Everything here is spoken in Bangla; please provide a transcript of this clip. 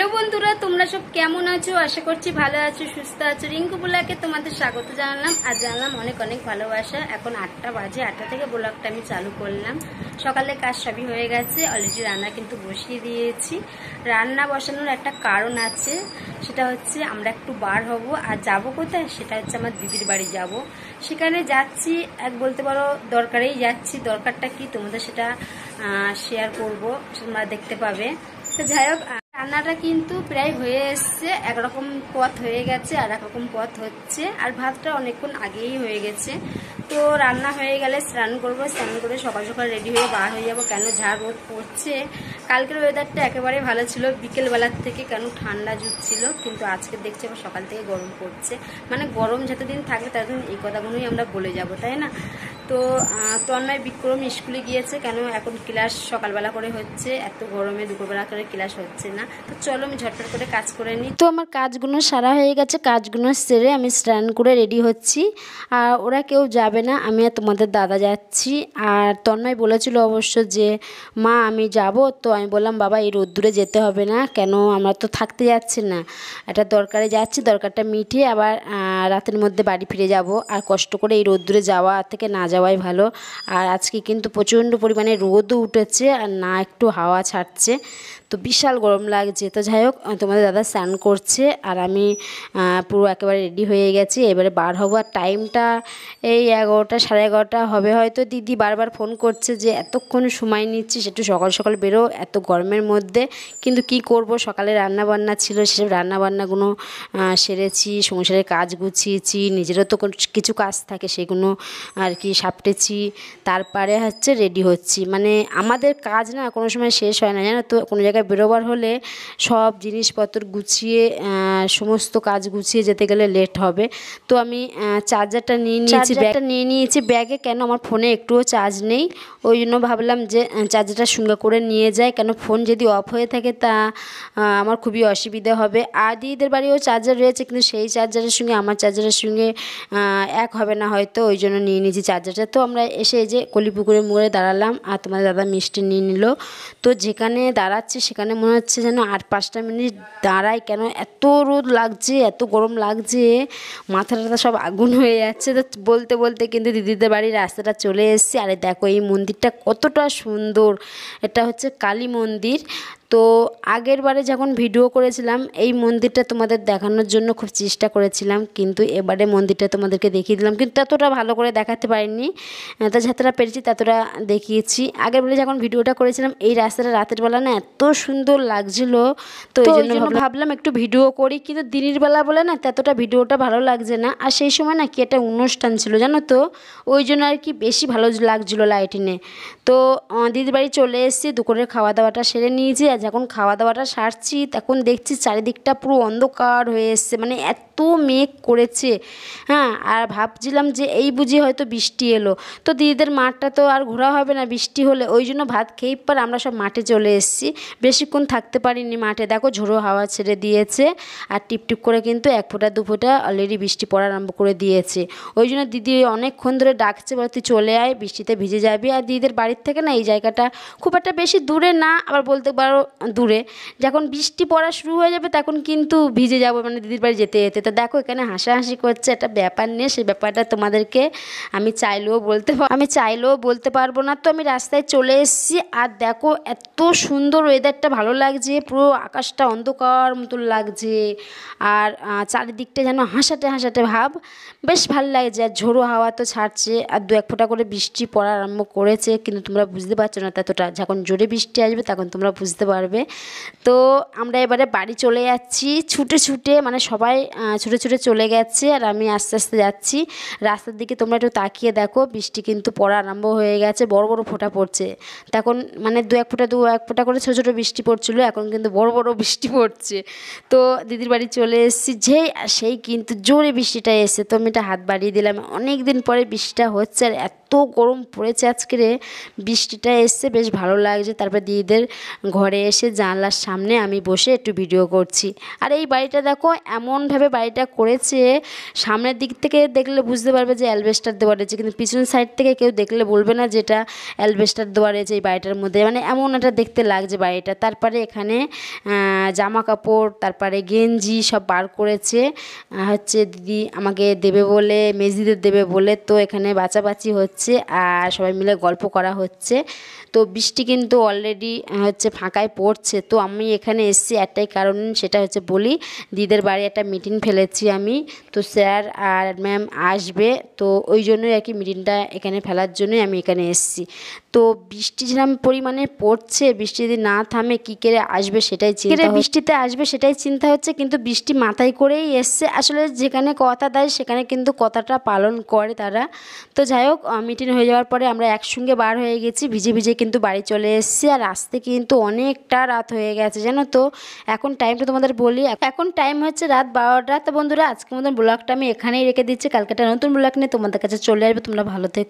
হ্যালো বন্ধুরা, তোমরা সব কেমন আছো? আশা করছি ভালো আছো, সুস্থ আছো। রিঙ্কু ব্লগে তোমাদের স্বাগত জানালাম আর জানালাম অনেক অনেক ভালোবাসা। এখন 8টা বাজে, 8টা থেকে ব্লগটা আমি চালু করলাম। সকালে কাজ সবই হয়ে গেছে, অলরেডি রান্না কিন্তু বসিয়ে দিয়েছি। রান্না বসানোর একটা কারণ আছে, সেটা হচ্ছে আমরা একটু বার হব আর যাব কোথায়, সেটা হচ্ছে আমার দিদির বাড়ি যাব। সেখানে যাচ্ছি, এক বলতে পারো দরকারেই যাচ্ছি। দরকারটা কি তোমাদের সেটা শেয়ার করব, তোমরা দেখতে পাবে। তো যাই হোক, রান্নাটা কিন্তু প্রায় হয়ে এসছে। একরকম পথ হয়ে গেছে আর একরকম পথ হচ্ছে, আর ভাতটা অনেকক্ষণ আগেই হয়ে গেছে। তো রান্না হয়ে গেলে স্নান করবো, স্নান করে সকাল সকাল রেডি হয়ে বার হয়ে যাবো। কেন যা রোদ পড়ছে, কালকের ওয়েদারটা একেবারে ভালো ছিল বিকেলবেলার থেকে, কেন ঠান্ডা জুটছিল, কিন্তু আজকে দেখছি আবার সকাল থেকে গরম পড়ছে। মানে গরম যতদিন থাকবে ততদিন এই কথাগুলোই আমরা বলে যাব, তাই না? তো তন্ময় বিক্রম স্কুলে গিয়েছে, কেন এখন ক্লাস সকালবেলা করে হচ্ছে, এত গরমে দুপুরবেলা করে ক্লাস হচ্ছে না। তো চলো আমি ঝটপট করে কাজ করে নিই। তো আমার কাজগুলো সারা হয়ে গেছে, কাজগুলো সেরে আমি স্নান করে রেডি হচ্ছি। আর ওরা কেউ যাবে না, আমি আর তোমাদের দাদা যাচ্ছি। আর তন্ময় বলেছিল অবশ্য যে মা আমি যাব। তো আমি বললাম বাবা এই রোদ্দুরে যেতে হবে না, কেন আমরা তো থাকতে যাচ্ছি না, এটা দরকারে যাচ্ছি, দরকারটা মিটিয়ে আবার রাতের মধ্যে বাড়ি ফিরে যাব। আর কষ্ট করে এই রোদ্দুরে যাওয়া থেকে না যাওয়াই ভালো। আর আজকে কিন্তু প্রচণ্ড পরিমাণে রোদও উঠেছে আর না একটু হাওয়া ছাড়ছে, তো বিশাল গরম লাগছে। তো যাই হোক, তোমাদের দাদা স্নান করছে আর আমি পুরো একেবারে রেডি হয়ে গেছি। এবারে বার হবো। আর টাইমটা এই 11টা সাড়ে 11টা হবে হয়তো। দিদি বারবার ফোন করছে যে এতক্ষণ সময় নিচ্ছিস, একটু সকাল সকাল বেরো এত গরমের মধ্যে। কিন্তু কি করব, সকালে রান্নাবান্না ছিল, সেসব রান্নাবান্নাগুলো সেরেছি, সংসারের কাজ গুছিয়েছি, নিজেরও তো কিছু কাজ থাকে সেগুলো আর কি সাপটেছি। তারপরে হচ্ছে রেডি হচ্ছি। মানে আমাদের কাজ না কোনো সময় শেষ হয় না, জানো তো। কোনো জায়গায় বেরোবার হলে সব জিনিসপত্র গুছিয়ে সমস্ত কাজ গুছিয়ে যেতে গেলে লেট হবে। তো আমি চার্জারটা নিয়ে নিয়েছি ব্যাগে, কেন আমার ফোনে একটুও চার্জ নেই। ওই জন্য ভাবলাম যে চার্জারটা সঙ্গে করে নিয়ে যায়, কেন ফোন যদি অফ হয়ে থাকে তা আমার খুবই অসুবিধা হবে। আর দিদিদের বাড়িও চার্জার রয়েছে, কিন্তু সেই চার্জারের সঙ্গে আমার চার্জারের সঙ্গে এক হবে না হয়তো, ওই জন্য নিয়ে নিয়েছি চার্জারটা। তো আমরা এসে এই যে কলিপুকুরের মোড়ে দাঁড়ালাম আর তোমার দাদা মিষ্টি নিয়ে নিল। তো যেখানে দাঁড়াচ্ছি সেখানে মনে হচ্ছে যেন 8-5টা মিনিট দাঁড়াই, কেন এত রোদ লাগছে, এত গরম লাগছে, মাথা টাথা সব আগুন হয়ে যাচ্ছে। তো বলতে বলতে কিন্তু দিদিদের বাড়ির রাস্তাটা চলে এসেছি। আরে দেখো এই মন্দিরটা কতটা সুন্দর, এটা হচ্ছে কালী মন্দির। তো আগের বারে যখন ভিডিও করেছিলাম এই মন্দিরটা তোমাদের দেখানোর জন্য খুব চেষ্টা করেছিলাম, কিন্তু এবারে মন্দিরটা তোমাদেরকে দেখিয়ে দিলাম, কিন্তু ততটা ভালো করে দেখাতে পারিনি। তা যতটা পেরেছি ততটা দেখিয়েছি। আগের বারে যখন ভিডিওটা করেছিলাম এই রাস্তাটা রাতের বেলা না এত সুন্দর লাগছিল, তো এই জন্য ভাবলাম একটু ভিডিও করি, কিন্তু দিনের বেলা বলে না ততটা ভিডিওটা ভালো লাগছে না। আর সেই সময় না কি একটা অনুষ্ঠান ছিল জানো তো, ওই জন্য আর কি বেশি ভালো লাগছিলো লাইটিংয়ে। তো দিদির বাড়ি চলে এসেছি, দুপুরের খাওয়া দাওয়াটা সেরে নিয়েছি। আর যখন খাওয়া দাওয়াটা সারছি তখন দেখছি চারিদিকটা পুরো অন্ধকার হয়ে এসছে, মানে এত মেঘ করেছে। হ্যাঁ, আর ভাবছিলাম যে এই বুঝি হয়তো বৃষ্টি এলো। তো দিদিদের মাঠটা তো আর ঘোরা হবে না বৃষ্টি হলে, ওই জন্য ভাত খেয়ে পর আমরা সব মাঠে চলে এসেছি। বেশিক্ষণ থাকতে পারিনি মাঠে, দেখো ঝোড়ো হাওয়া ছেড়ে দিয়েছে আর টিপটিপ করে কিন্তু 1 ফোঁটা 2 ফোঁটা অলরেডি বৃষ্টি পড়া আরম্ভ করে দিয়েছে। ওই জন্য দিদি অনেকক্ষণ ধরে ডাকছে, বলে তুই চলে আয়, বৃষ্টিতে ভিজে যাবি। আর দিদিদের বাড়ির থেকে না এই জায়গাটা খুব একটা বেশি দূরে না, আবার বলতে পারো দূরে। যখন বৃষ্টি পড়া শুরু হয়ে যাবে তখন কিন্তু ভিজে যাবো, মানে দিদির বাড়ি যেতে যেতে। তো দেখো এখানে হাসাহাসি করছে একটা ব্যাপার নিয়ে, সেই ব্যাপারটা তোমাদেরকে আমি চাইলেও বলতে পারবো না। তো আমি রাস্তায় চলে এসেছি আর দেখো এত সুন্দর ওয়েদারটা, ভালো লাগছে, পুরো আকাশটা অন্ধকার মতন লাগছে আর চারিদিকটা যেন হাসাটে হাসাটে ভাব, বেশ ভালো লাগছে। আর ঝোড়ো হাওয়া তো ছাড়ছে আর 2-1 ফোঁটা করে বৃষ্টি পড়া আরম্ভ করেছে, কিন্তু তোমরা বুঝতে পারছো না ততটা। যখন জোরে বৃষ্টি আসবে তখন তোমরা বুঝতে পারবে। তো আমরা এবারে বাড়ি চলে যাচ্ছি ছুটে ছুটে, মানে সবাই ছুটে ছুটে চলে গেছে আর আমি আস্তে আস্তে যাচ্ছি। রাস্তার দিকে তোমরা একটু তাকিয়ে দেখো, বৃষ্টি কিন্তু পড়া আরম্ভ হয়ে গেছে, বড় বড় ফোঁটা পড়ছে। তখন মানে 2-1 ফোঁটা করে ছোটো ছোটো বৃষ্টি পড়ছিল, এখন কিন্তু বড় বড় বৃষ্টি পড়ছে। তো দিদির বাড়ি চলে এসেছি, সেই কিন্তু জোরে বৃষ্টিটা এসে তো আমি একটা হাত বাড়িয়ে দিলাম। অনেক দিন পরে বৃষ্টিটা হচ্ছে আর এত এত গরম পড়েছে আজকে রে, বৃষ্টিটা এসছে বেশ ভালো লাগছে। তারপর দিদিদের ঘরে এসে জানলার সামনে আমি বসে একটু ভিডিও করছি। আর এই বাড়িটা দেখো এমনভাবে বাড়িটা করেছে, সামনের দিক থেকে দেখলে বুঝতে পারবে যে অ্যালবেস্টার দেওয়া রয়েছে, কিন্তু পিছন সাইড থেকে কেউ দেখলে বলবে না যেটা অ্যালবেস্টার দেওয়া রয়েছে এই বাড়িটার মধ্যে। মানে এমন একটা দেখতে লাগছে বাড়িটা। তারপরে এখানে জামা কাপড়, তারপরে গেঞ্জি সব বার করেছে হচ্ছে দিদি আমাকে দেবে বলে, মেজিদের দেবে বলে। তো এখানে বাঁচাবাচি হচ্ছে আর সবাই মিলে গল্প করা হচ্ছে। তো বৃষ্টি কিন্তু অলরেডি হচ্ছে ফাঁকায় পড়ছে। তো আমি এখানে এসেছি একটাই কারণ, সেটা হচ্ছে বলি দিদিদের বাড়ি একটা মিটিং ফেলেছি আমি। তো স্যার আর ম্যাম আসবে, তো ওই জন্যই আর কি মিটিংটা এখানে ফেলার জন্যই আমি এখানে এসেছি। তো বৃষ্টি যেরকম পরিমাণে পড়ছে, বৃষ্টি যদি না থামে কী করে আসবে সেটাই চিন্তা, বৃষ্টিতে আসবে সেটাই চিন্তা হচ্ছে। কিন্তু বৃষ্টি মাথায় করেই এসছে, আসলে যেখানে কথা দেয় সেখানে কিন্তু কথাটা পালন করে তারা। তো যাই হোক, মিটিং হয়ে যাওয়ার পরে আমরা একসঙ্গে বার হয়ে গেছি, ভিজে ভিজে কিন্তু বাড়ি চলে এসেছি। আর আসতে কিন্তু অনেকটা রাত হয়ে গেছে জানো তো। এখন টাইমটা তোমাদের বলি, এখন টাইম হচ্ছে রাত 12টা। তো বন্ধুরা আজকের মতন ব্লগটা আমি এখানেই রেখে দিচ্ছি, কালকে একটা নতুন ব্লগ নিয়ে তোমাদের কাছে চলে আসবে। তোমরা ভালো থেকো।